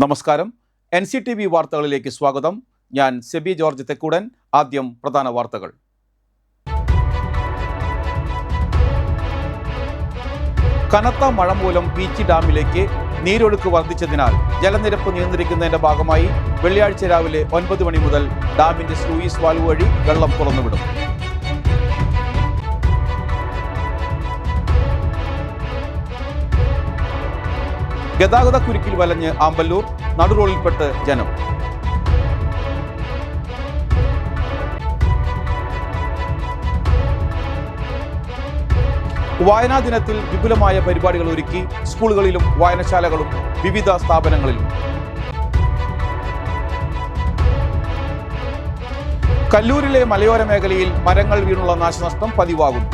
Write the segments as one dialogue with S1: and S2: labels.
S1: നമസ്കാരം. NCTV വാർത്തകളിലേക്ക് സ്വാഗതം. ഞാൻ സെബി ജോർജ് തെക്കൂടൻ. ആദ്യം പ്രധാന വാർത്തകൾ. കനത്ത മഴ മൂലം പീച്ചി ഡാമിലേക്ക് നീരൊഴുക്ക് വർദ്ധിച്ചതിനാൽ ജലനിരപ്പ് നിയന്ത്രിക്കുന്നതിന്റെ ഭാഗമായി വെള്ളിയാഴ്ച രാവിലെ 9 മണി മുതൽ ഡാമിന്റെ സ്ലൂയിസ് വാൽവ് വഴി വെള്ളം തുറന്നുവിടും. ഗതാഗതക്കുരുക്കിൽ വലഞ്ഞ് ആമ്പല്ലൂർ, നടുറോഡിൽപ്പെട്ട് ജനം. വായനാ ദിനത്തിൽ വിപുലമായ പരിപാടികൾ ഒരുക്കി സ്കൂളുകളിലും വായനശാലകളും വിവിധ സ്ഥാപനങ്ങളിലും. കല്ലൂരിലെ മലയോര മേഖലയിൽ മരങ്ങൾ വീണുള്ള നാശനഷ്ടം പതിവാകും.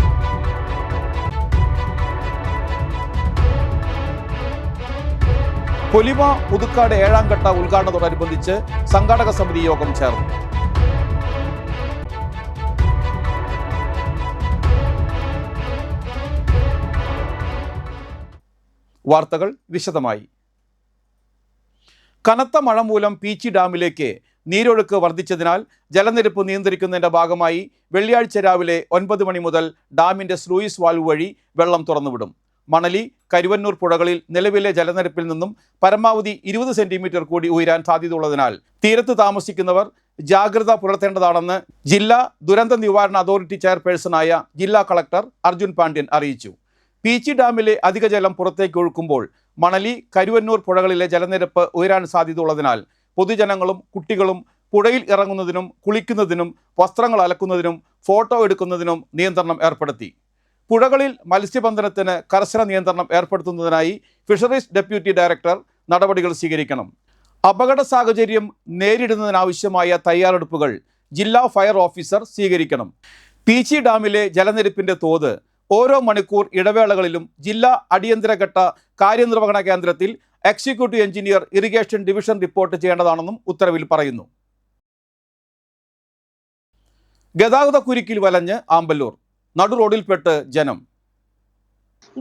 S1: പൊലിമ പുതുക്കാട് 7ാം ഘട്ട ഉദ്ഘാടനത്തോടനുബന്ധിച്ച് സംഘാടക സമിതി യോഗം ചേർന്നു. വാർത്തകൾ വിശദമായി. കനത്ത മഴ മൂലം പീച്ചി ഡാമിലേക്ക് നീരൊഴുക്ക് വർദ്ധിച്ചതിനാൽ ജലനിരപ്പ് നിയന്ത്രിക്കുന്നതിന്റെ ഭാഗമായി വെള്ളിയാഴ്ച രാവിലെ 9 മണി മുതൽ ഡാമിന്റെ സ്ലൂയിസ് വാൽവ് വഴി വെള്ളം തുറന്നുവിടും. മണലി, കരുവന്നൂർ പുഴകളിൽ നിലവിലെ ജലനിരപ്പിൽ നിന്നും പരമാവധി 20 സെന്റിമീറ്റർ കൂടി ഉയരാൻ സാധ്യതയുള്ളതിനാൽ തീരത്ത് താമസിക്കുന്നവർ ജാഗ്രത പുലർത്തേണ്ടതാണെന്ന് ജില്ലാ ദുരന്ത നിവാരണ അതോറിറ്റി ചെയർപേഴ്സണായ ജില്ലാ കളക്ടർ അർജുൻ പാണ്ഡ്യൻ അറിയിച്ചു. പീച്ചി ഡാമിലെ അധിക ജലം പുറത്തേക്ക് ഒഴുക്കുമ്പോൾ മണലി, കരുവന്നൂർ പുഴകളിലെ ജലനിരപ്പ് ഉയരാൻ സാധ്യതയുള്ളതിനാൽ പൊതുജനങ്ങളും കുട്ടികളും പുഴയിൽ ഇറങ്ങുന്നതിനും കുളിക്കുന്നതിനും വസ്ത്രങ്ങൾ അലക്കുന്നതിനും ഫോട്ടോ എടുക്കുന്നതിനും നിയന്ത്രണം ഏർപ്പെടുത്തി. പുഴകളിൽ മത്സ്യബന്ധനത്തിന് കർശന നിയന്ത്രണം ഏർപ്പെടുത്തുന്നതിനായി ഫിഷറീസ് ഡെപ്യൂട്ടി ഡയറക്ടർ നടപടികൾ സ്വീകരിക്കണം. അപകട സാഹചര്യം നേരിടുന്നതിനാവശ്യമായ തയ്യാറെടുപ്പുകൾ ജില്ലാ ഫയർ ഓഫീസർ സ്വീകരിക്കണം. പീച്ചി ഡാമിലെ ജലനിരപ്പിന്റെ തോത് ഓരോ മണിക്കൂർ ഇടവേളകളിലും ജില്ലാ അടിയന്തരഘട്ട കാര്യനിർവഹണ കേന്ദ്രത്തിൽ executive engineer irrigation division report ചെയ്യേണ്ടതാണെന്നും ഉത്തരവിൽ പറയുന്നു. ഗതാഗതക്കുരുക്കിൽ വലഞ്ഞ് ആമ്പല്ലൂർ, നടുറോഡിൽപ്പെട്ട് ജനം.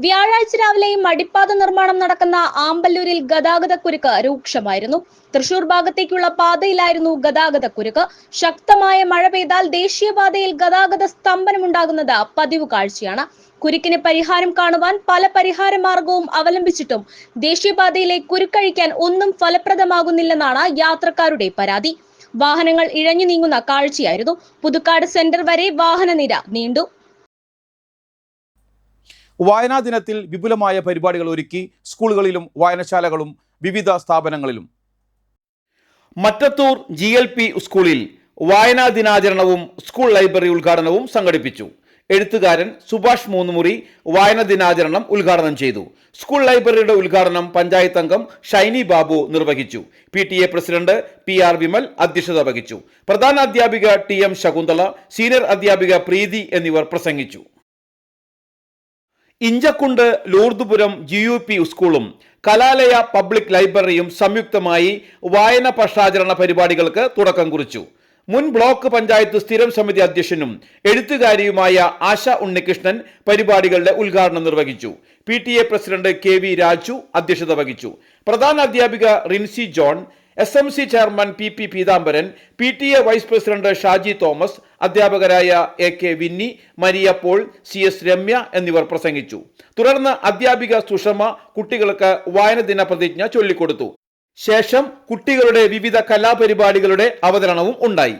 S2: വ്യാഴാഴ്ച രാവിലെ മടിപ്പാത നിർമ്മാണം നടക്കുന്ന ആമ്പല്ലൂരിൽ ഗതാഗതക്കുരുക്ക് രൂക്ഷമായിരുന്നു. തൃശൂർ ഭാഗത്തേക്കുള്ള പാതയിലായിരുന്നു ഗതാഗതക്കുരുക്ക്. ശക്തമായ മഴ പെയ്താൽ ദേശീയപാതയിൽ ഗതാഗത സ്തംഭനമുണ്ടാകുന്നത് പതിവ് കാഴ്ചയാണ്. കുരുക്കിന് പരിഹാരം കാണുവാൻ പല പരിഹാര മാർഗവും അവലംബിച്ചിട്ടും ദേശീയപാതയിലെ കുരുക്കഴിക്കാൻ ഒന്നും ഫലപ്രദമാകുന്നില്ലെന്നാണ് യാത്രക്കാരുടെ പരാതി. വാഹനങ്ങൾ ഇഴഞ്ഞു നീങ്ങുന്ന കാഴ്ചയായിരുന്നു. പുതുക്കാട് സെന്റർ വരെ വാഹനനിര നീണ്ടു.
S1: വായനാ ദിനത്തിൽ വിപുലമായ പരിപാടികൾ ഒരുക്കി സ്കൂളുകളിലും വായനശാലകളും വിവിധ സ്ഥാപനങ്ങളിലും. മറ്റത്തൂർ GLP സ്കൂളിൽ വായനാ ദിനാചരണവും സ്കൂൾ ലൈബ്രറി ഉദ്ഘാടനവും സംഘടിപ്പിച്ചു. എഴുത്തുകാരൻ സുഭാഷ് മൂന്നുമുറി വായനാ ദിനാചരണം ഉദ്ഘാടനം ചെയ്തു. സ്കൂൾ ലൈബ്രറിയുടെ ഉദ്ഘാടനം പഞ്ചായത്ത് അംഗം ഷൈനി ബാബു നിർവഹിച്ചു. PTA പ്രസിഡന്റ് PR വിമൽ അധ്യക്ഷത വഹിച്ചു. പ്രധാന അധ്യാപിക TM ശകുന്തള, സീനിയർ അധ്യാപിക പ്രീതി എന്നിവർ പ്രസംഗിച്ചു. ഇഞ്ചക്കുണ്ട് ലൂർദുപുരം GUP സ്കൂളും കലാലയ പബ്ലിക് ലൈബ്രറിയും സംയുക്തമായി വായന പക്ഷാചരണ പരിപാടികൾക്ക് തുടക്കം കുറിച്ചു. മുൻ ബ്ലോക്ക് പഞ്ചായത്ത് സ്ഥിരം സമിതി അധ്യക്ഷനും എഴുത്തുകാരിയുമായ ആശ ഉണ്ണികൃഷ്ണൻ പരിപാടികളുടെ ഉദ്ഘാടനം നിർവഹിച്ചു. PTA പ്രസിഡന്റ് KV രാജു അധ്യക്ഷത വഹിച്ചു. പ്രധാന അധ്യാപിക Rinsi John, SMC chairman PP Peethambaran, PTA vice president Shaji Thomas, അധ്യാപകരായ AK Vinni, Maria Paul, CS Ramya എന്നിവർ പ്രസംഗിച്ചു. തുടർന്ന് അധ്യാപിക സുഷമ കുട്ടികൾക്ക് വായന ദിന പ്രതിജ്ഞ ചൊല്ലിക്കൊടുത്തു. ശേഷം കുട്ടികളുടെ വിവിധ കലാപരിപാടികളുടെ അവതരണവും ഉണ്ടായി.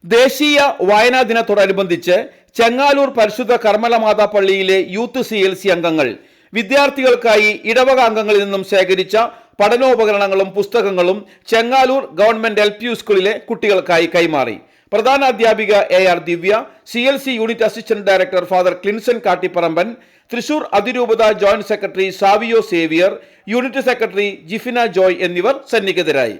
S1: ദേശീയ വായനാ ദിനത്തോടനുബന്ധിച്ച് ചെങ്ങാലൂർ പരിശുദ്ധ കർമ്മലമാതാ പള്ളിയിലെ യൂത്ത് CLC അംഗങ്ങൾ വിദ്യാർത്ഥികൾക്കായി ഇടവക അംഗങ്ങളിൽ നിന്നും ശേഖരിച്ച പഠനോപകരണങ്ങളും പുസ്തകങ്ങളും ചെങ്ങാലൂർ ഗവൺമെന്റ് LP സ്കൂളിലെ കുട്ടികൾക്കായി കൈമാറി. പ്രധാന അധ്യാപിക AR Divya, CLC unit assistant director father Clinson Kattiparamban, Thrissur അതിരൂപത joint secretary Savio Xavier, unit secretary Jifina Joy എന്നിവർ സന്നിഹിതരായി.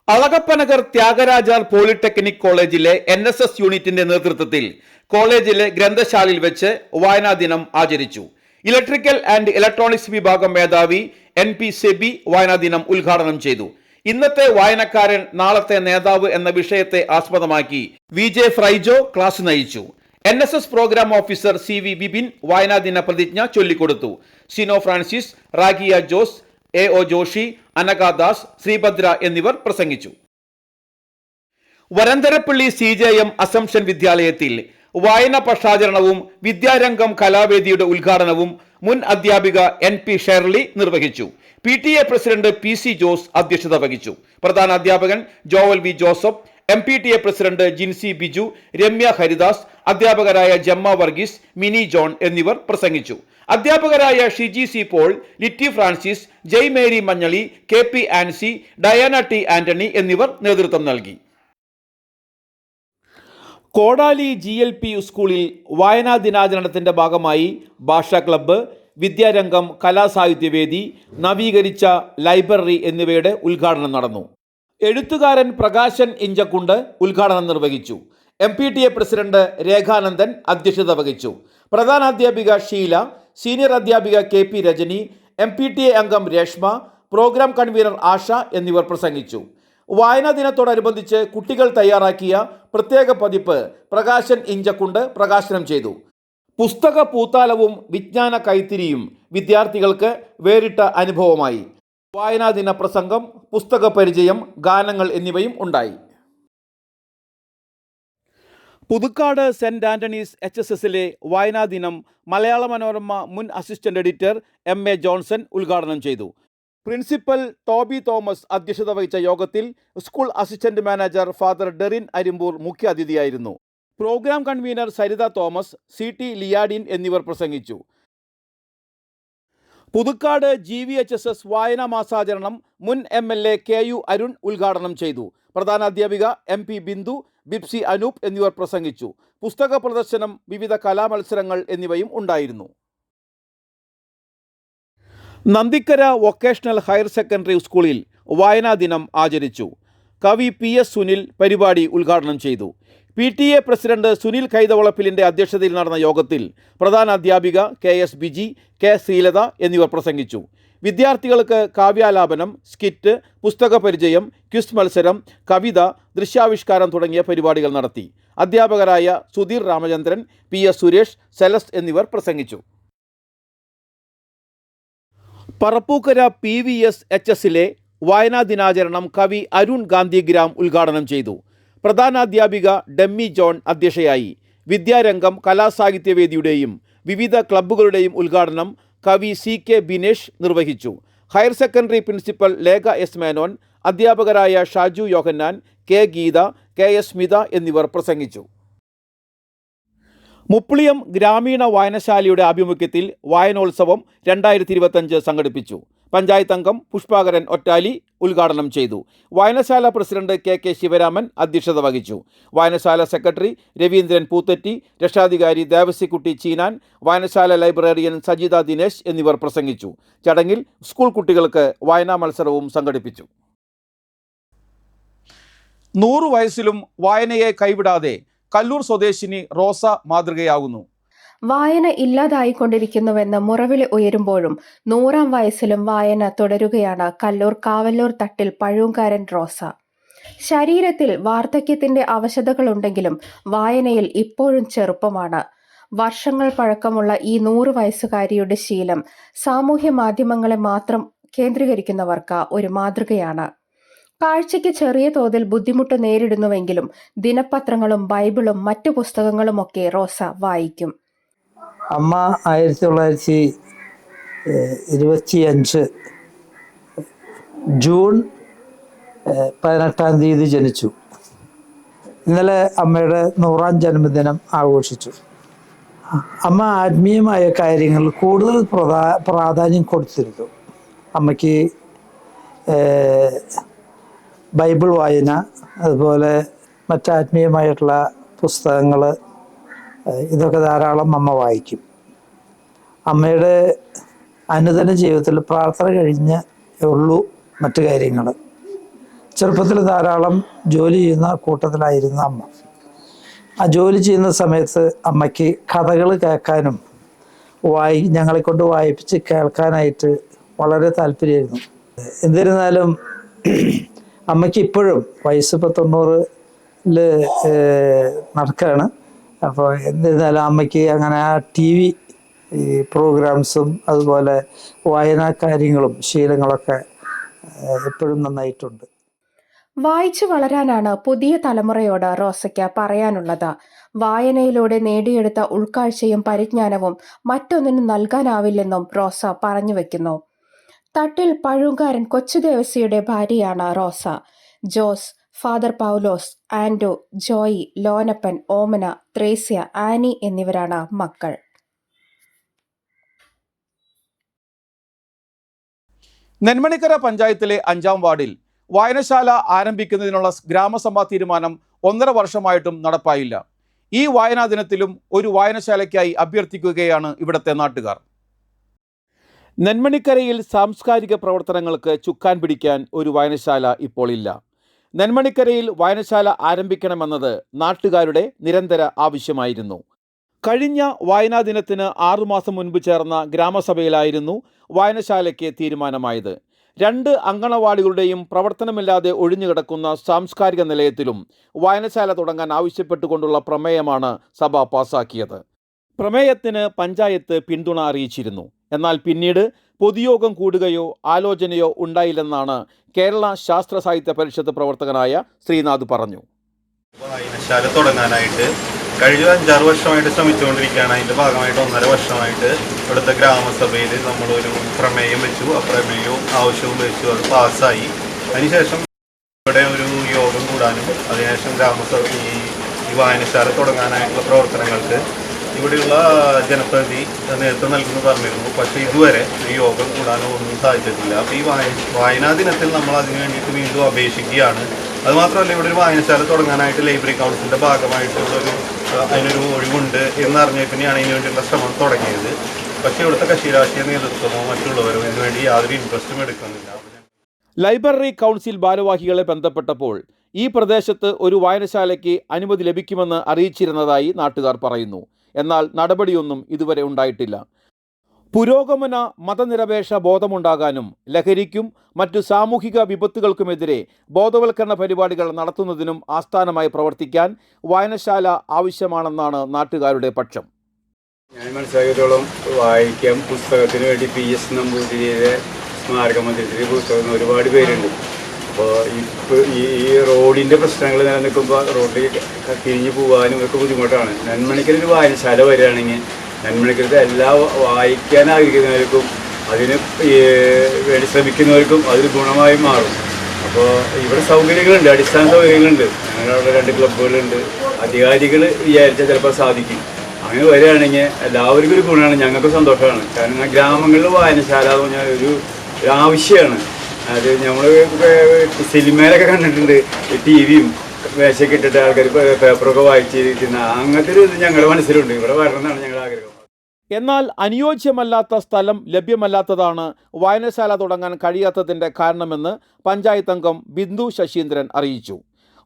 S1: അളകപ്പനഗർ ത്യാഗരാജാർ പോളിടെക്നിക് കോളേജിലെ NSS യൂണിറ്റിന്റെ നേതൃത്വത്തിൽ കോളേജിലെ ഗ്രന്ഥശാലയിൽ വെച്ച് വായനാ ദിനം ആചരിച്ചു. ഇലക്ട്രിക്കൽ ആൻഡ് ഇലക്ട്രോണിക്സ് വിഭാഗം മേധാവി NP സെബി വായനാ ദിനം ഉദ്ഘാടനം ചെയ്തു. ഇന്നത്തെ വായനക്കാരൻ നാളത്തെ നേതാവ് എന്ന വിഷയത്തെ ആസ്പദമാക്കി VJ ഫ്രൈജോ ക്ലാസ് നയിച്ചു. NSS programme officer CV Bibin വായനാ ദിന പ്രതിജ്ഞ ചൊല്ലിക്കൊടുത്തു. Sino Francis, Ragiya Jose, AO Joshy, Anaghadas, Sreebhadra എന്നിവർ പ്രസംഗിച്ചു. വരന്തരപ്പള്ളി CJM അസംഷൻ വിദ്യാലയത്തിൽ വായന പക്ഷാചരണവും വിദ്യാരംഗം കലാവേദിയുടെ ഉദ്ഘാടനവും മുൻ അധ്യാപിക NP ഷെർലി നിർവഹിച്ചു. PTA പ്രസിഡന്റ് PC ജോസ് അധ്യക്ഷത വഹിച്ചു. പ്രധാന അധ്യാപകൻ Joel V Joseph, MPTA president Jincy Biju, Ramya Haridas, അധ്യാപകരായ ജമ്മ വർഗീസ്, മിനി ജോൺ എന്നിവർ പ്രസംഗിച്ചു. അധ്യാപകരായ Shiji C Paul, Litty Francis, Jai Mary Manjali, KP Ancy, Diana T Antony എന്നിവർ നേതൃത്വം നൽകി. കോടാലി GLP സ്കൂളിൽ വായനാ ദിനാചരണത്തിന്റെ ഭാഗമായി ഭാഷാ ക്ലബ്ബ്, വിദ്യാരംഗം, കലാസാഹിത്യവേദി, നവീകരിച്ച ലൈബ്രറി എന്നിവയുടെ ഉദ്ഘാടനം നടന്നു. എഴുത്തുകാരൻ പ്രകാശൻ ഇഞ്ചക്കുണ്ട് ഉദ്ഘാടനം നിർവഹിച്ചു. MPTA പ്രസിഡന്റ് രേഖാനന്ദൻ അധ്യക്ഷത വഹിച്ചു. പ്രധാനാധ്യാപിക ഷീല, സീനിയർ അധ്യാപിക KP രജനി, MPTA അംഗം രേഷ്മ, പ്രോഗ്രാം കൺവീനർ ആശ എന്നിവർ പ്രസംഗിച്ചു. വായനാ ദിനത്തോടനുബന്ധിച്ച് കുട്ടികൾ തയ്യാറാക്കിയ പ്രത്യേക പതിപ്പ് പ്രകാശൻ ഇഞ്ചക്കുണ്ട് പ്രകാശനം ചെയ്തു. പുസ്തക പൂത്താലവും വിജ്ഞാന കൈത്തിരിയും വിദ്യാർത്ഥികൾക്ക് വേറിട്ട അനുഭവമായി. വായനാ ദിന പ്രസംഗം, പുസ്തക പരിചയം, ഗാനങ്ങൾ എന്നിവയും ഉണ്ടായി. പുതുക്കാട് സെന്റ് ആന്റണീസ് HSSലെ വായനാ ദിനം മലയാള മനോരമ മുൻ അസിസ്റ്റന്റ് എഡിറ്റർ MA ജോൺസൺ ഉദ്ഘാടനം ചെയ്തു. പ്രിൻസിപ്പൽ ടോബി തോമസ് അധ്യക്ഷത വഹിച്ച യോഗത്തിൽ school assistant manager father Derin Arimpur മുഖ്യാതിഥിയായിരുന്നു. Programme convener Saritha Thomas, CT Liadin എന്നിവർ പ്രസംഗിച്ചു. പുതുക്കാട് GVHSS വായനാ മാസാചരണം മുൻ MLA KU അരുൺ ഉദ്ഘാടനം ചെയ്തു. പ്രധാനാധ്യാപിക MP ബിന്ദു, ബിപ്സി അനൂപ് എന്നിവർ പ്രസംഗിച്ചു. പുസ്തക പ്രദർശനം, വിവിധ കലാമത്സരങ്ങൾ എന്നിവയും ഉണ്ടായിരുന്നു. നന്ദിക്കര വൊക്കേഷണൽ ഹയർ സെക്കൻഡറി സ്കൂളിൽ വായനാ ദിനം ആചരിച്ചു. കവി PS സുനിൽ പരിപാടി ഉദ്ഘാടനം ചെയ്തു. PTA പ്രസിഡന്റ് സുനിൽ കൈതവളപ്പിലിൻ്റെ അധ്യക്ഷതയിൽ നടന്ന യോഗത്തിൽ പ്രധാന അധ്യാപിക KS ബിജി, K ശ്രീലത എന്നിവർ പ്രസംഗിച്ചു. വിദ്യാർത്ഥികൾക്ക് കാവ്യാലാപനം, സ്കിറ്റ്, പുസ്തക പരിചയം, ക്വിസ് മത്സരം, കവിത, ദൃശ്യാവിഷ്കാരം തുടങ്ങിയ പരിപാടികൾ നടത്തി. അധ്യാപകരായ സുധീർ രാമചന്ദ്രൻ, PS സുരേഷ്, സെലസ്റ്റ് എന്നിവർ പ്രസംഗിച്ചു. പറപ്പൂക്കര PVS HSലെ വായനാ ദിനാചരണം കവി അരുൺ ഗാന്ധിഗ്രാം ഉദ്ഘാടനം ചെയ്തു. പ്രധാനാധ്യാപിക ഡെമ്മി ജോൺ അധ്യക്ഷയായി. വിദ്യാരംഗം കലാസാഹിത്യവേദിയുടെയും വിവിധ ക്ലബ്ബുകളുടെയും ഉദ്ഘാടനം കവി CK ബിനേഷ് നിർവഹിച്ചു. Higher secondary principal Lekha S Menon, അധ്യാപകരായ ഷാജു യോഹന്നാൻ, K ഗീത, KS സ്മിത എന്നിവർ പ്രസംഗിച്ചു. മുപ്ലിയം ഗ്രാമീണ വായനശാലയുടെ ആഭിമുഖ്യത്തിൽ വായനോത്സവം 2025 സംഘടിപ്പിച്ചു. പഞ്ചായത്ത് അംഗം പുഷ്പാകരൻ ഒറ്റാലി ഉദ്ഘാടനം ചെയ്തു. വായനശാല പ്രസിഡന്റ് KK ശിവരാമൻ അധ്യക്ഷത വഹിച്ചു. വായനശാല സെക്രട്ടറി രവീന്ദ്രൻ പൂത്തറ്റി, രക്ഷാധികാരി ദേവസിക്കുട്ടി ചീനാൻ, വായനശാല ലൈബ്രറിയൻ സജിത ദിനേശ് എന്നിവർ പ്രസംഗിച്ചു. ചടങ്ങിൽ സ്കൂൾ കുട്ടികൾക്ക് വായനാ മത്സരവും സംഘടിപ്പിച്ചു. 100 വയസ്സിലും വായനയെ കൈവിടാതെ കല്ലൂർ സ്വദേശിനി റോസ മാതൃകയാകുന്നു.
S3: വായന ഇല്ലാതായിക്കൊണ്ടിരിക്കുന്നുവെന്ന് മുറവിളി ഉയരുമ്പോഴും 100-ാം വയസ്സിലും വായന തുടരുകയാണ് കല്ലൂർ കാവല്ലൂർ തട്ടിൽ പഴൂങ്കാരൻ റോസ. ശരീരത്തിൽ വാർദ്ധക്യത്തിന്റെ അവശതകളുണ്ടെങ്കിലും വായനയിൽ ഇപ്പോഴും ചെറുപ്പമാണ്. വർഷങ്ങൾ പഴക്കമുള്ള ഈ 100 വയസ്സുകാരിയുടെ ശീലം സാമൂഹ്യ മാധ്യമങ്ങളെ മാത്രം കേന്ദ്രീകരിക്കുന്നവർക്ക് ഒരു മാതൃകയാണ്. കാഴ്ചയ്ക്ക് ചെറിയ തോതിൽ ബുദ്ധിമുട്ട് നേരിടുന്നുവെങ്കിലും ദിനപത്രങ്ങളും ബൈബിളും മറ്റു പുസ്തകങ്ങളുമൊക്കെ റോസ വായിക്കും.
S4: അമ്മ 1925 ജൂൺ 18-ാം തീയതി ജനിച്ചു. ഇന്നലെ അമ്മയുടെ 100-ാം ജന്മദിനം ആഘോഷിച്ചു. അമ്മ ആത്മീയമായ കാര്യങ്ങൾ കൂടുതൽ പ്രാധാന്യം കൊടുത്തിരുന്നു. അമ്മയ്ക്ക് ബൈബിൾ വായന, അതുപോലെ മറ്റാത്മീയമായിട്ടുള്ള പുസ്തകങ്ങൾ, ഇതൊക്കെ ധാരാളം അമ്മ വായിക്കും. അമ്മയുടെ അനുദിന ജീവിതത്തിൽ പ്രാർത്ഥന കഴിഞ്ഞേ ഉള്ളൂ മറ്റു കാര്യങ്ങൾ. ചെറുപ്പത്തിൽ ധാരാളം ജോലി ചെയ്യുന്ന കൂട്ടത്തിലായിരുന്നു അമ്മ. ആ ജോലി ചെയ്യുന്ന സമയത്ത് അമ്മയ്ക്ക് കഥകൾ കേൾക്കാനും ഞങ്ങളെ കൊണ്ട് വായിപ്പിച്ച് കേൾക്കാനായിട്ട് വളരെ താല്പര്യമായിരുന്നു. എന്നിരുന്നാലും അമ്മയ്ക്ക് ഇപ്പോഴും വയസ്സ് 90-ൽ നടക്കുകയാണ്. അപ്പോൾ എന്നിരുന്നാലും അമ്മയ്ക്ക് അങ്ങനെ ആ TV ഈ പ്രോഗ്രാംസും അതുപോലെ വായനാ കാര്യങ്ങളും ശീലങ്ങളൊക്കെ എപ്പോഴും നന്നായിട്ടുണ്ട്.
S3: വായിച്ചു വളരാനാണ് പുതിയ തലമുറയോട് റോസയ്ക്ക് പറയാനുള്ളത്. വായനയിലൂടെ നേടിയെടുത്ത ഉൾക്കാഴ്ചയും പരിജ്ഞാനവും മറ്റൊന്നിനും നൽകാനാവില്ലെന്നും റോസ പറഞ്ഞു വെക്കുന്നു. തട്ടിൽ പഴൂങ്കാരൻ കൊച്ചുദേവസിയുടെ ഭാര്യയാണ് റോസ. ജോസ്, ഫാദർ പൗലോസ്, ആൻഡോ, ജോയി, ലോനപ്പൻ, ഓമന, ത്രേസ്യ, ആനി എന്നിവരാണ് മക്കൾ.
S1: നെന്മണിക്കര പഞ്ചായത്തിലെ 5-ാം വാർഡിൽ വായനശാല ആരംഭിക്കുന്നതിനുള്ള ഗ്രാമസഭാ തീരുമാനം 1.5 വർഷമായിട്ടും നടപ്പായില്ല. ഈ വായനാ ദിനത്തിലും ഒരു വായനശാലയ്ക്കായി അഭ്യർത്ഥിക്കുകയാണ് ഇവിടുത്തെ നാട്ടുകാർ. നെന്മണിക്കരയിൽ സാംസ്കാരിക പ്രവർത്തനങ്ങൾക്ക് ചുക്കാൻ പിടിക്കാൻ ഒരു വായനശാല ഇപ്പോൾ ഇല്ല. നെന്മണിക്കരയിൽ വായനശാല ആരംഭിക്കണമെന്നത് നാട്ടുകാരുടെ നിരന്തര ആവശ്യമായിരുന്നു. കഴിഞ്ഞ വായനാ ദിനത്തിന് 6 മാസം മുൻപ് ചേർന്ന ഗ്രാമസഭയിലായിരുന്നു വായനശാലയ്ക്ക് തീരുമാനമായത്. 2 അങ്കണവാടികളുടെയും പ്രവർത്തനമില്ലാതെ ഒഴിഞ്ഞുകിടക്കുന്ന സാംസ്കാരിക നിലയത്തിലും വായനശാല തുടങ്ങാൻ ആവശ്യപ്പെട്ടുകൊണ്ടുള്ള പ്രമേയമാണ് സഭ പാസാക്കിയത്. പ്രമേയത്തിന് പഞ്ചായത്ത് പിന്തുണ അറിയിച്ചിരുന്നു. എന്നാൽ പിന്നീട് പൊതുയോഗം കൂടുകയോ ആലോചനയോ ഉണ്ടായില്ലെന്നാണ് കേരള ശാസ്ത്ര സാഹിത്യ പരിഷത്ത് പ്രവർത്തകനായ ശ്രീനാഥ് പറഞ്ഞു.
S5: വായനശാല തുടങ്ങാനായിട്ട് കഴിഞ്ഞ 5-6 വർഷമായിട്ട് ശ്രമിച്ചുകൊണ്ടിരിക്കുകയാണ്. അതിൻ്റെ ഭാഗമായിട്ട് 1.5 വർഷമായിട്ട് ഇവിടുത്തെ ഗ്രാമസഭയിൽ നമ്മളൊരു പ്രമേയം വെച്ചു. ആ പ്രമേയവും ആവശ്യവും വെച്ചു, അത് പാസ്സായി. അതിനുശേഷം ഇവിടെ ഒരു യോഗം കൂടാനും അതിനുശേഷം ഗ്രാമസഭ ഈ വായനശാല തുടങ്ങാനായിട്ടുള്ള പ്രവർത്തനങ്ങൾക്ക് ഇവിടെയുള്ള ജനപ്രതിനിധി നേതൃത്വം നൽകുന്നു പറഞ്ഞിരുന്നു. പക്ഷേ ഇതുവരെ ഈ യോഗം കൂടാനോ ഒന്നും സാധിച്ചിട്ടില്ല. അപ്പോൾ ഈ വായനാ ദിനത്തിൽ നമ്മൾ അതിന് വേണ്ടിയിട്ട് വീണ്ടും അപേക്ഷിക്കുകയാണ്. അതുമാത്രമല്ല, ഇവിടെ ഒരു വായനശാല തുടങ്ങാനായിട്ട് ലൈബ്രറി കൗൺസിലിൻ്റെ ഭാഗമായിട്ടുള്ളൊരു അതിനൊരു ഒഴിവുണ്ട് എന്നറിഞ്ഞ പിന്നെയാണ് ഇതിനു വേണ്ടിയുള്ള ശ്രമം തുടങ്ങിയത്. പക്ഷേ ഇവിടുത്തെ കക്ഷി രാഷ്ട്രീയ നേതൃത്വമോ മറ്റുള്ളവരോ ഇതിനുവേണ്ടി യാതൊരു ഇൻട്രസ്റ്റും എടുക്കുന്നില്ല.
S1: ലൈബ്രറി കൗൺസിൽ ഭാരവാഹികളെ ബന്ധപ്പെട്ടപ്പോൾ ഈ പ്രദേശത്ത് ഒരു വായനശാലയ്ക്ക് അനുമതി ലഭിക്കുമെന്ന് അറിയിച്ചിരുന്നതായി നാട്ടുകാർ പറയുന്നു. എന്നാൽ നടപടിയൊന്നും ഇതുവരെ ഉണ്ടായിട്ടില്ല. പുരോഗമന മതനിരപേക്ഷ ബോധമുണ്ടാകാനും ലഹരിക്കും മറ്റു സാമൂഹിക വിപത്തുകൾക്കുമെതിരെ ബോധവൽക്കരണ പരിപാടികൾ നടത്തുന്നതിനും ആസ്ഥാനമായി പ്രവർത്തിക്കാൻ വായനശാല ആവശ്യമാണെന്നാണ് നാട്ടുകാരുടെ പക്ഷം.
S6: ഞാൻ മനസ്സിലാക്കിയത്തോളം വായിക്കാൻ പുസ്തകത്തിന് വേണ്ടി PS നമ്പൂതിരിയുടെ സ്മാരക മന്ദിരത്തിൽ പുസ്തകം ഒരുപാട് പേരുണ്ട്. അപ്പോൾ ഇപ്പോൾ ഈ റോഡിൻ്റെ പ്രശ്നങ്ങൾ നിലനിൽക്കുമ്പോൾ റോഡിൽ തിരിഞ്ഞു പോകാനും ഒക്കെ ബുദ്ധിമുട്ടാണ്. നെന്മണിക്കരൊരു വായനശാല വരികയാണെങ്കിൽ നെന്മണിക്കരത്തെ എല്ലാ വായിക്കാൻ ആഗ്രഹിക്കുന്നവർക്കും അതിന് വേണ്ടി ശ്രമിക്കുന്നവർക്കും അതൊരു ഗുണമായി മാറും. അപ്പോൾ ഇവിടെ സൗകര്യങ്ങളുണ്ട്, അടിസ്ഥാന സൗകര്യങ്ങളുണ്ട്. ഞങ്ങളുടെ 2 ക്ലബ്ബുകളുണ്ട്. അധികാരികൾ വിചാരിച്ചാൽ ചിലപ്പോൾ സാധിക്കും. അങ്ങനെ വരികയാണെങ്കിൽ എല്ലാവർക്കും ഒരു ഗുണമാണ്, ഞങ്ങൾക്ക് സന്തോഷമാണ്. കാരണം ഗ്രാമങ്ങളിൽ വായനശാല എന്ന് പറഞ്ഞാൽ ഒരു ആവശ്യമാണ്. അത് നമ്മൾ സിനിമയിലൊക്കെ കണ്ടിട്ടുണ്ട്, TV-യും മേശയൊക്കെ ഇട്ടിട്ട് ആൾക്കാർ പേപ്പറൊക്കെ വായിച്ചിരിക്കുന്ന അങ്ങനത്തെ ഒരു ഇത് ഞങ്ങളുടെ മനസ്സിലുണ്ട്. ഇവിടെ വരണമെന്നാണ് ഞങ്ങളുടെ ആഗ്രഹം.
S1: എന്നാൽ അനുയോജ്യമല്ലാത്ത സ്ഥലം ലഭ്യമല്ലാത്തതാണ് വായനശാല തുടങ്ങാൻ കഴിയാത്തതിൻ്റെ കാരണമെന്ന് പഞ്ചായത്ത് അംഗം ബിന്ദു ശശീന്ദ്രൻ അറിയിച്ചു.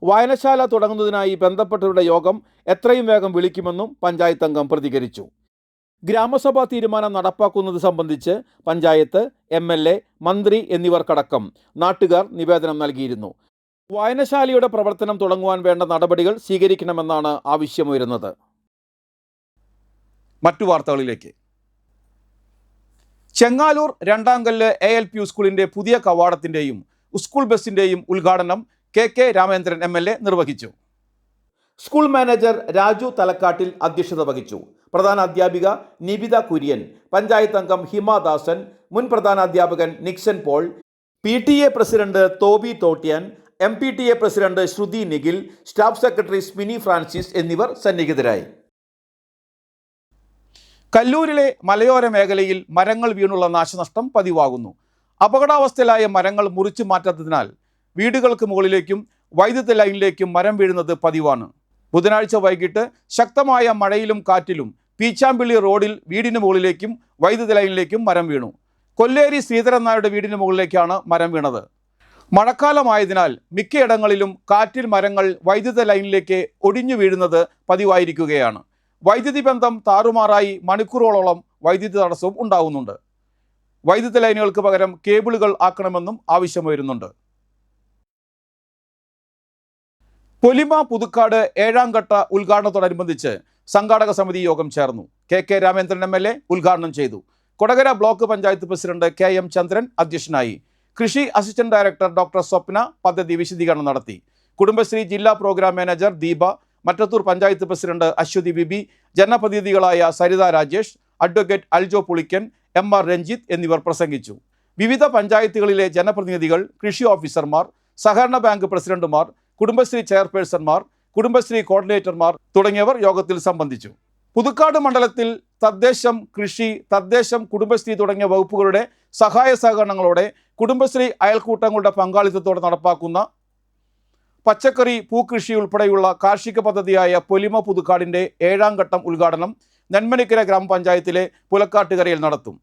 S1: വായനശാല തുടങ്ങുന്നതിനായി ബന്ധപ്പെട്ടവരുടെ യോഗം എത്രയും വേഗം വിളിക്കുമെന്നും പഞ്ചായത്ത് അംഗം പ്രതികരിച്ചു. ഗ്രാമസഭാ തീരുമാനം നടപ്പാക്കുന്നത് സംബന്ധിച്ച് പഞ്ചായത്ത്, MLA, മന്ത്രി എന്നിവർക്കടക്കം നാട്ടുകാർ നിവേദനം നൽകിയിരുന്നു. വായനശാലയുടെ പ്രവർത്തനം തുടങ്ങുവാൻ വേണ്ട നടപടികൾ സ്വീകരിക്കണമെന്നാണ് ആവശ്യമുയരുന്നത്. മറ്റു വാർത്തകളിലേക്ക്. ചെങ്ങാലൂർ 2-ാം കല്ല് ALP സ്കൂളിൻ്റെ പുതിയ കവാടത്തിൻ്റെയും സ്കൂൾ ബസിൻ്റെയും ഉദ്ഘാടനം KK രാമേന്ദ്രൻ MLA നിർവഹിച്ചു. സ്കൂൾ മാനേജർ രാജു തലക്കാട്ടിൽ അധ്യക്ഷത വഹിച്ചു. പ്രധാന അധ്യാപിക നിബിത കുര്യൻ, പഞ്ചായത്ത് അംഗം ഹിമാദാസൻ, മുൻ പ്രധാനാധ്യാപകൻ Nixon Paul, PTA president Toby Thottyan, MPTA president Shruthi Nikhil, staff secretary Smini Francis എന്നിവർ സന്നിഹിതരായി. കല്ലൂരിലെ മലയോര മേഖലയിൽ മരങ്ങൾ വീണുള്ള നാശനഷ്ടം പതിവാകുന്നു. അപകടാവസ്ഥയിലായ മരങ്ങൾ മുറിച്ചു മാറ്റാത്തതിനാൽ വീടുകൾക്ക് മുകളിലേക്കും വൈദ്യുത ലൈനിലേക്കും മരം വീഴുന്നത് പതിവാണ്. ബുധനാഴ്ച വൈകിട്ട് ശക്തമായ മഴയിലും കാറ്റിലും പീച്ചാമ്പിള്ളി റോഡിൽ വീടിന് മുകളിലേക്കും വൈദ്യുത ലൈനിലേക്കും മരം വീണു. കൊല്ലേരി ശ്രീധരൻ നായരുടെ വീടിന് മുകളിലേക്കാണ് മരം വീണത്. മഴക്കാലമായതിനാൽ മിക്കയിടങ്ങളിലും കാറ്റിൽ മരങ്ങൾ വൈദ്യുത ലൈനിലേക്ക് ഒടിഞ്ഞു വീഴുന്നത് പതിവായിരിക്കുകയാണ്. വൈദ്യുതി ബന്ധം താറുമാറായി മണിക്കൂറുകളോളം വൈദ്യുതി തടസ്സവും ഉണ്ടാകുന്നുണ്ട്. വൈദ്യുത ലൈനുകൾക്ക് പകരം കേബിളുകൾ ആക്കണമെന്നും ആവശ്യമുയരുന്നുണ്ട്. പൊലിമ പുതുക്കാട് 7-ാം ഘട്ട ഉദ്ഘാടനത്തോടനുബന്ധിച്ച് സംഘാടക സമിതി യോഗം ചേർന്നു. കെ രാമേന്ദ്രൻ MLA ഉദ്ഘാടനം ചെയ്തു. Kodakara block panchayat president KM ചന്ദ്രൻ അധ്യക്ഷനായി. കൃഷി അസിസ്റ്റന്റ് ഡയറക്ടർ ഡോക്ടർ സ്വപ്ന പദ്ധതി വിശദീകരണം നടത്തി. കുടുംബശ്രീ ജില്ലാ programme manager Deepa, Mattathur panchayat president Aswathy Bibi, ജനപ്രതിനിധികളായ സരിത രാജേഷ്, അഡ്വക്കേറ്റ് അൽജോ പുളിക്കൻ, MR രഞ്ജിത്ത് എന്നിവർ പ്രസംഗിച്ചു. വിവിധ പഞ്ചായത്തുകളിലെ ജനപ്രതിനിധികൾ, കൃഷി ഓഫീസർമാർ, സഹകരണ ബാങ്ക് പ്രസിഡന്റുമാർ, കുടുംബശ്രീ ചെയർപേഴ്സൺമാർ, കുടുംബശ്രീ കോർഡിനേറ്റർമാർ തുടങ്ങിയവർ യോഗത്തിൽ സംബന്ധിച്ചു. പുതുക്കാട് മണ്ഡലത്തിൽ തദ്ദേശം, കൃഷി, തദ്ദേശം, കുടുംബശ്രീ തുടങ്ങിയ വകുപ്പുകളുടെ സഹായ സഹകരണങ്ങളോടെ കുടുംബശ്രീ അയൽക്കൂട്ടങ്ങളുടെ പങ്കാളിത്തത്തോടെ നടപ്പാക്കുന്ന പച്ചക്കറി, പൂക്കൃഷി ഉൾപ്പെടെയുള്ള കാർഷിക പദ്ധതിയായ പൊലിമ പുതുക്കാടിൻ്റെ 7ാം ഘട്ടം ഉദ്ഘാടനം നെന്മണിക്കര ഗ്രാമപഞ്ചായത്തിലെ പുലക്കാട്ടുകരയിൽ നടത്തും.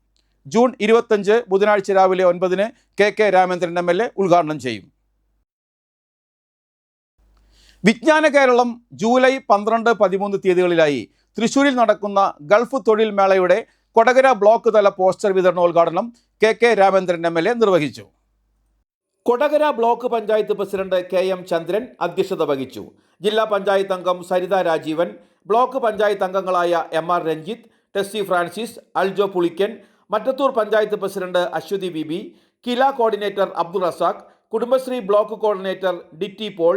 S1: ജൂൺ 25 ബുധനാഴ്ച രാവിലെ 9-ന് കെ രാമേന്ദ്രൻ MLA ഉദ്ഘാടനം ചെയ്യും. വിജ്ഞാന കേരളം ജൂലൈ 12, 13 തീയതികളിലായി തൃശ്ശൂരിൽ നടക്കുന്ന ഗൾഫ് തൊഴിൽ മേളയുടെ കൊടകര ബ്ലോക്ക് തല പോസ്റ്റർ വിതരണോദ്ഘാടനം കെ രാമേന്ദ്രൻ MLA നിർവഹിച്ചു. Kodakara block panchayat president KM ചന്ദ്രൻ അധ്യക്ഷത വഹിച്ചു. ജില്ലാ പഞ്ചായത്ത് അംഗം സരിത രാജീവൻ, ബ്ലോക്ക് പഞ്ചായത്ത് അംഗങ്ങളായ MR Ranjith, Tessy Francis, Aljo Pulikkan, Mattathur panchayat president Aswathy Bibi, KILA coordinator Abdul Razak, Kudumbashree block coordinator DT Paul,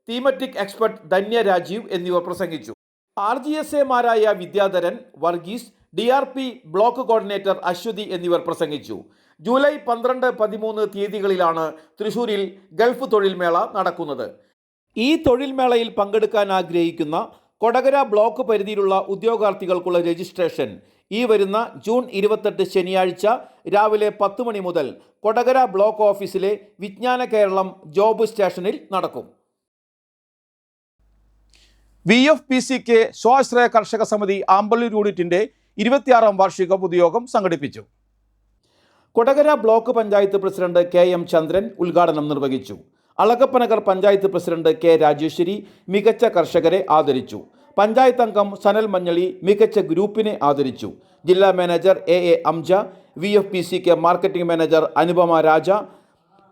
S1: thematic expert Dhanya Rajeev എന്നിവർ പ്രസംഗിച്ചു. RGSA-മാരായ Vidyadharan, Varghese, DRP block coordinator Aswathy എന്നിവർ പ്രസംഗിച്ചു. ജൂലൈ 12, 13 തീയതികളിലാണ് തൃശ്ശൂരിൽ ഗൾഫ് തൊഴിൽ മേള നടക്കുന്നത്. ഈ തൊഴിൽ മേളയിൽ പങ്കെടുക്കാൻ ആഗ്രഹിക്കുന്ന കൊടകര ബ്ലോക്ക് പരിധിയിലുള്ള ഉദ്യോഗാർത്ഥികൾക്കുള്ള രജിസ്ട്രേഷൻ ഈ വരുന്ന ജൂൺ 28 ശനിയാഴ്ച രാവിലെ 10 മണി മുതൽ കൊടകര ബ്ലോക്ക് ഓഫീസിലെ വിജ്ഞാന കേരളം ജോബ് സ്റ്റേഷനിൽ നടക്കും. VFPCK സ്വാശ്രയ കർഷക സമിതി ആമ്പല്ലൂർ യൂണിറ്റിൻ്റെ 26ാം വാർഷിക പൊതുയോഗം സംഘടിപ്പിച്ചു. Kodakara block panchayat president KM ചന്ദ്രൻ ഉദ്ഘാടനം നിർവഹിച്ചു. അളകപ്പനഗർ പഞ്ചായത്ത് പ്രസിഡന്റ് K രാജേശ്വരി മികച്ച കർഷകരെ ആദരിച്ചു. പഞ്ചായത്ത് അംഗം സനൽ മഞ്ഞളി മികച്ച ഗ്രൂപ്പിനെ ആദരിച്ചു. ജില്ലാ manager AA Amja, VFPCK marketing manager Anupama Raja,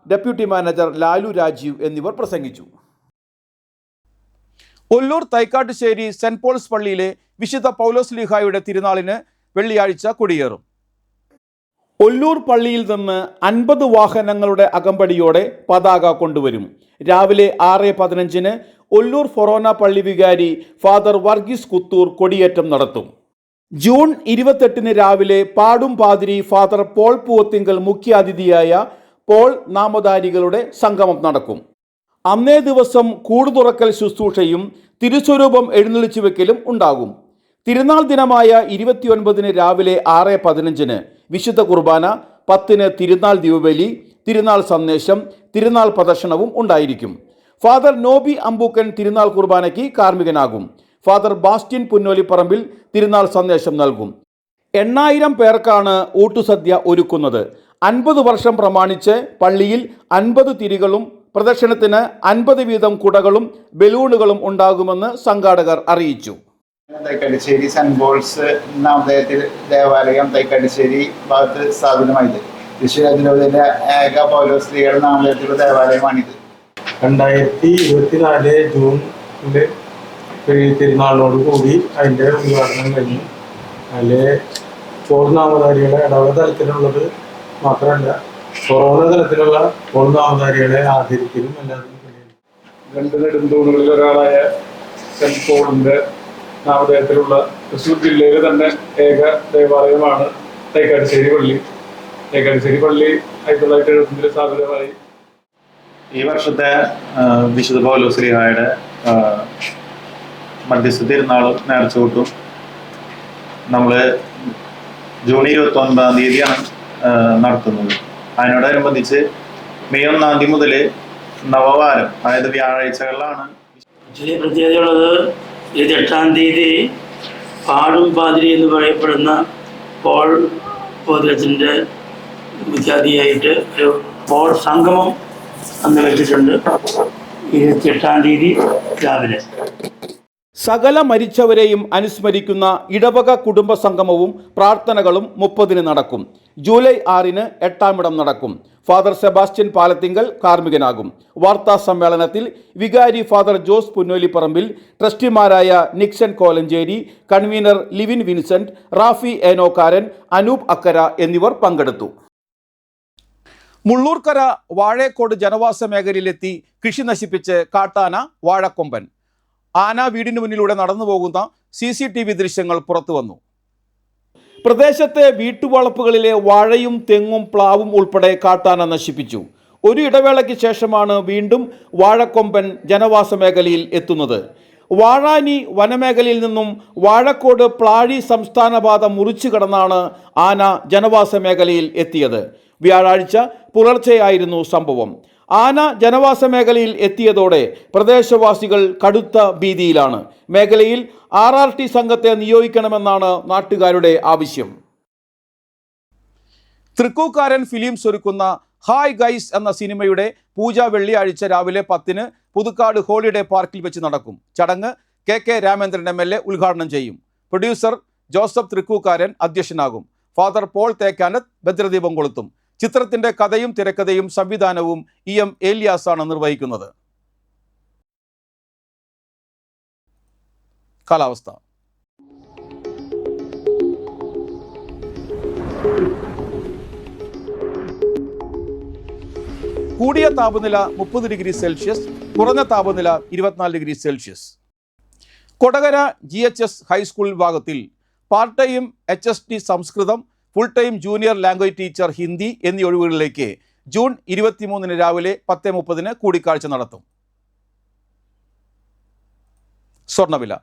S1: deputy manager Lalu Rajeev എന്നിവർ പ്രസംഗിച്ചു. ഒല്ലൂർ തൈക്കാട്ടുശ്ശേരി സെന്റ് പോൾസ് പള്ളിയിലെ വിശുദ്ധ പൗലോസ് ലീഹായുടെ തിരുനാളിന് വെള്ളിയാഴ്ച കൊടിയേറും. ഒല്ലൂർ പള്ളിയിൽ നിന്ന് 50 വാഹനങ്ങളുടെ അകമ്പടിയോടെ പതാക കൊണ്ടുവരും. രാവിലെ 6:15-ന് ഒല്ലൂർ ഫൊറോന പള്ളി വികാരി ഫാദർ വർഗീസ് കുത്തൂർ കൊടിയേറ്റം നടത്തും. ജൂൺ 28-ന് രാവിലെ പാടും പാതിരി ഫാദർ പോൾ പൂവത്തിങ്കൽ മുഖ്യാതിഥിയായ പോൾ നാമധാരികളുടെ സംഗമം നടക്കും. അന്നേ ദിവസം കൂടുതുറക്കൽ ശുശ്രൂഷയും തിരുസ്വരൂപം എഴുന്നള്ളിച്ചു വെക്കലും ഉണ്ടാകും. തിരുനാൾ ദിനമായ 29-ന് രാവിലെ 6:15-ന് വിശുദ്ധ കുർബാന, 10-ന് തിരുനാൾ ദിവബലി, തിരുനാൾ സന്ദേശം, തിരുനാൾ പ്രദർശനവും ഉണ്ടായിരിക്കും. ഫാദർ നോബി അമ്പൂക്കൻ തിരുനാൾ കുർബാനയ്ക്ക് കാർമ്മികനാകും. ഫാദർ ബാസ്റ്റിൻ പുന്നോലിപ്പറമ്പിൽ തിരുനാൾ സന്ദേശം നൽകും. 8000 പേർക്കാണ് ഊട്ടുസദ്യ ഒരുക്കുന്നത്. 50 വർഷം പ്രമാണിച്ച് പള്ളിയിൽ 50 തിരികളും പ്രദർശനത്തിന് 50 വീതം കുടകളും ബലൂണുകളും ഉണ്ടാകുമെന്ന് സംഘാടകർ അറിയിച്ചു.
S7: തൈക്കാട്ടുശ്ശേരി സെന്റ് പോൾസ് നാമധേയത്തിൽ ദേവാലയം തൈക്കാട്ടുശ്ശേരി ഭാഗത്ത് സ്ഥാപിതമായത് തൃശ്ശൂർ അതിരൂപതയിലെ ഏക പൗലോസ് ലീഗയുടെ നാമധേയത്തിലുള്ള ദേവാലയമാണിത്.
S8: 2024 ജൂണിൽ തിരുനാളിനോട് കൂടി അതിൻ്റെ ഉദ്ഘാടനം കഴിഞ്ഞു. അതിൽ പൂർണ്ണാമധാരികളെ ഇടവക തലത്തിലുള്ളത് മാത്രമല്ല കൊറോണ തലത്തിലുള്ള പൂർണ്ണാമധാരികളെ ആദരിക്കലും എല്ലാവരും കഴിയും.
S6: 2 നെടുന്തൂണുകളിൽ ഒരാളായ സെന്റ് പോളിന്റെ നാമധേയത്തിലുള്ള തൃശ്ശൂർ ജില്ലയിലെ തന്നെ ഏക ദേവാലയമാണ് തൈക്കാട്ടുശ്ശേരി പള്ളി. തൈക്കാട്ടുശ്ശേരി പള്ളി 1970 സ്ഥാപിതമായി.
S5: ഈ വർഷത്തെ വിശുദ്ധ പൗലോസ് ലീഹായുടെ മധ്യസ്ഥ തിരുനാളും നേർച്ചകൂട്ടും നമ്മൾ ജൂൺ 29-ാം തീയതിയാണ് നടത്തുന്നത്. അതിനോടനുബന്ധിച്ച് മെയ് 1-ാം തീയതി മുതൽ നവവാരം, അതായത് വ്യാഴാഴ്ചകളിലാണ്.
S9: ചെറിയ പ്രത്യേകതയുള്ളത് 8-ാം തീയതി പാടും പാതിരി എന്ന് പറയപ്പെടുന്ന പോൾ പോതിരത്തിൻ്റെ വിദ്യാർത്ഥിയായിട്ട് ഒരു പോൾ സംഗമം അന്ന് വെച്ചിട്ടുണ്ട്. 28-ാം തീയതി രാവിലെ.
S1: സകല മരിച്ചവരെയും അനുസ്മരിക്കുന്ന ഇടവക കുടുംബ സംഗമവും പ്രാർത്ഥനകളും 30-ന് നടക്കും. ജൂലൈ 6-ന് 8-ാം നടക്കും. ഫാദർ സെബാസ്റ്റ്യൻ പാലത്തിങ്കൽ കാർമ്മികനാകും. വാർത്താ സമ്മേളനത്തിൽ വികാരി ഫാദർ ജോസ് പുന്നോലിപ്പറമ്പിൽ, ട്രസ്റ്റിമാരായ Nixon Kolenchery, convener Livin Vincent, Rafi Enokkaran, Anoop Akkara എന്നിവർ പങ്കെടുത്തു. മുള്ളൂർക്കര വാഴേക്കോട് ജനവാസ മേഖലയിലെത്തി കൃഷി നശിപ്പിച്ച് കാട്ടാന വാഴക്കൊമ്പൻ. ആന വീടിന് മുന്നിലൂടെ നടന്നു പോകുന്ന CCTV ദൃശ്യങ്ങൾ പുറത്തു വന്നു. പ്രദേശത്തെ വീട്ടുവളപ്പുകളിലെ വാഴയും തെങ്ങും പ്ലാവും ഉൾപ്പെടെ കാട്ടാന നശിപ്പിച്ചു. ഒരു ഇടവേളയ്ക്ക് ശേഷമാണ് വീണ്ടും വാഴക്കൊമ്പൻ ജനവാസ മേഖലയിൽ എത്തുന്നത്. വാഴാനി വനമേഖലയിൽ നിന്നും വാഴക്കോട് പ്ലാഴി സംസ്ഥാനപാത മുറിച്ചു കടന്നാണ് ആന ജനവാസ മേഖലയിൽ എത്തിയത്. വ്യാഴാഴ്ച പുലർച്ചെയായിരുന്നു സംഭവം. ആന ജനവാസ മേഖലയിൽ എത്തിയതോടെ പ്രദേശവാസികൾ കടുത്ത ഭീതിയിലാണ്. മേഖലയിൽ RRT സംഘത്തെ നിയോഗിക്കണമെന്നാണ് നാട്ടുകാരുടെ ആവശ്യം. തൃക്കൂക്കാരൻ ഫിലിംസ് ഒരുക്കുന്ന ഹായ് ഗൈസ് എന്ന സിനിമയുടെ പൂജ വെള്ളിയാഴ്ച രാവിലെ 10-ന് പുതുക്കാട് ഹോളിഡേ പാർക്കിൽ വെച്ച് നടക്കും. ചടങ്ങ് KK രാമേന്ദ്രൻ MLA ഉദ്ഘാടനം ചെയ്യും. പ്രൊഡ്യൂസർ ജോസഫ് തൃക്കൂക്കാരൻ അധ്യക്ഷനാകും. ഫാദർ പോൾ തേക്കാനത്ത് ഭദ്രദീപം കൊളുത്തും. ചിത്രത്തിന്റെ കഥയും തിരക്കഥയും സംവിധാനവും EM ഏലിയാസാണ് നിർവഹിക്കുന്നത്. കാലാവസ്ഥ. കൂടിയ താപനില 30 ഡിഗ്രി സെൽഷ്യസ്, കുറഞ്ഞ താപനില 24 degree Celsius. Kodakara GHS high school വിഭാഗത്തിൽ part time HST Samskritham, full time junior language teacher Hindi എന്നീ ഒഴിവുകളിലേക്ക് ജൂൺ 23-ന് രാവിലെ 10:30-ന് കൂടിക്കാഴ്ച നടത്തും. സ്വർണ്ണവില.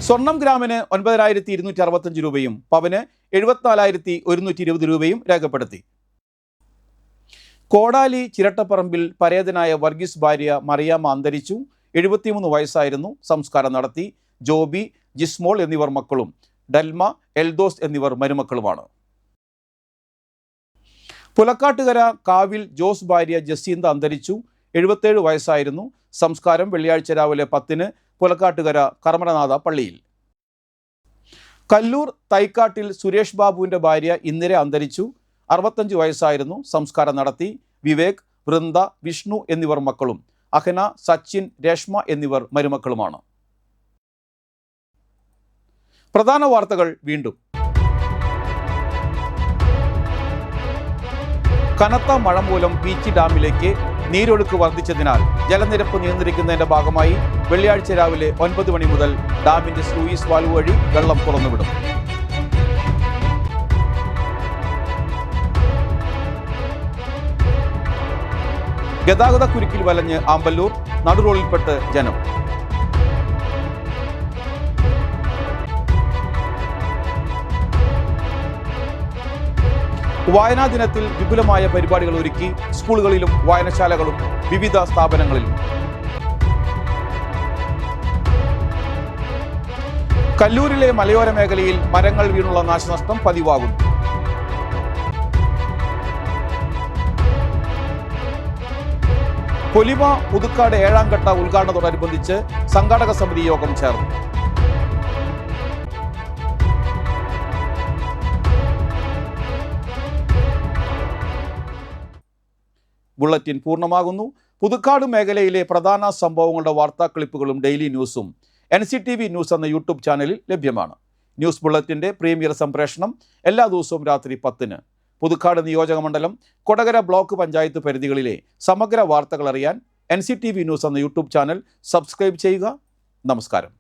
S1: സ്വർണം ഗ്രാമിന് 9,265 രൂപയും പവന് 74,120 രൂപയും രേഖപ്പെടുത്തി. കോടാലി ചിരട്ടപ്പറമ്പിൽ പരേതനായ വർഗീസ് ഭാര്യ മറിയാമ്മ അന്തരിച്ചു. 73 വയസ്സായിരുന്നു. സംസ്കാരം നടത്തി. ജോബി, ജിസ്മോൾ എന്നിവർ മക്കളും ഡൽമ, എൽദോസ് എന്നിവർ മരുമക്കളുമാണ്. പുലക്കാട്ടുകര കാവിൽ ജോസ് ഭാര്യ ജസീന്ത അന്തരിച്ചു. 77 വയസ്സായിരുന്നു. സംസ്കാരം വെള്ളിയാഴ്ച രാവിലെ 10-ന് പുലക്കാട്ടുകര കർമ്മനാഥ പള്ളിയിൽ. കല്ലൂർ തൈക്കാട്ടിൽ സുരേഷ് ബാബുവിൻ്റെ ഭാര്യ ഇന്ദിര അന്തരിച്ചു. 65 വയസ്സായിരുന്നു. സംസ്കാരം നടത്തി. വിവേക്, വൃന്ദ, വിഷ്ണു എന്നിവർ മക്കളും അഹന, സച്ചിൻ, രേഷ്മ എന്നിവർ മരുമക്കളുമാണ്. പ്രധാന വാർത്തകൾ വീണ്ടും. കനത്ത മഴ മൂലം പീച്ചി ഡാമിലേക്ക് നീരൊഴുക്ക് വർദ്ധിച്ചതിനാൽ ജലനിരപ്പ് നിയന്ത്രിക്കുന്നതിന്റെ ഭാഗമായി വെള്ളിയാഴ്ച രാവിലെ 9 മണി മുതൽ ഡാമിന്റെ സ്ലൂയിസ് വാൽവ് വഴി വെള്ളം തുറന്നുവിടും. ഗതാഗതക്കുരുക്കിൽ വലഞ്ഞ് ആമ്പല്ലൂർ, നടുറോഡിൽപ്പെട്ട് ജനം. വായനാ ദിനത്തിൽ വിപുലമായ പരിപാടികൾ ഒരുക്കി സ്കൂളുകളിലും വായനശാലകളും വിവിധ സ്ഥാപനങ്ങളിലും. കല്ലൂരിലെ മലയോര മേഖലയിൽ മരങ്ങൾ വീണുള്ള നാശനഷ്ടം പതിവാകുന്നു. പൊലിമ പുതുക്കാട് 7ാം ഘട്ട ഉദ്ഘാടനത്തോടനുബന്ധിച്ച് സംഘാടക സമിതി യോഗം ചേർന്നു. ബുള്ളറ്റിൻ പൂർണ്ണമാകുന്നു. പുതുക്കാട് മേഖലയിലെ പ്രധാന സംഭവങ്ങളുടെ വാർത്താ ക്ലിപ്പുകളും ഡെയിലി ന്യൂസും NCTV ന്യൂസ് എന്ന യൂട്യൂബ് ചാനലിൽ ലഭ്യമാണ്. ന്യൂസ് ബുള്ളറ്റിൻ്റെ പ്രീമിയർ സംപ്രേഷണം എല്ലാ ദിവസവും രാത്രി 10-ന്. പുതുക്കാട് നിയോജക മണ്ഡലം, കൊടകര ബ്ലോക്ക് പഞ്ചായത്ത് പരിധികളിലെ സമഗ്ര വാർത്തകൾ അറിയാൻ NCTV ന്യൂസ് എന്ന യൂട്യൂബ് ചാനൽ സബ്സ്ക്രൈബ് ചെയ്യുക. നമസ്കാരം.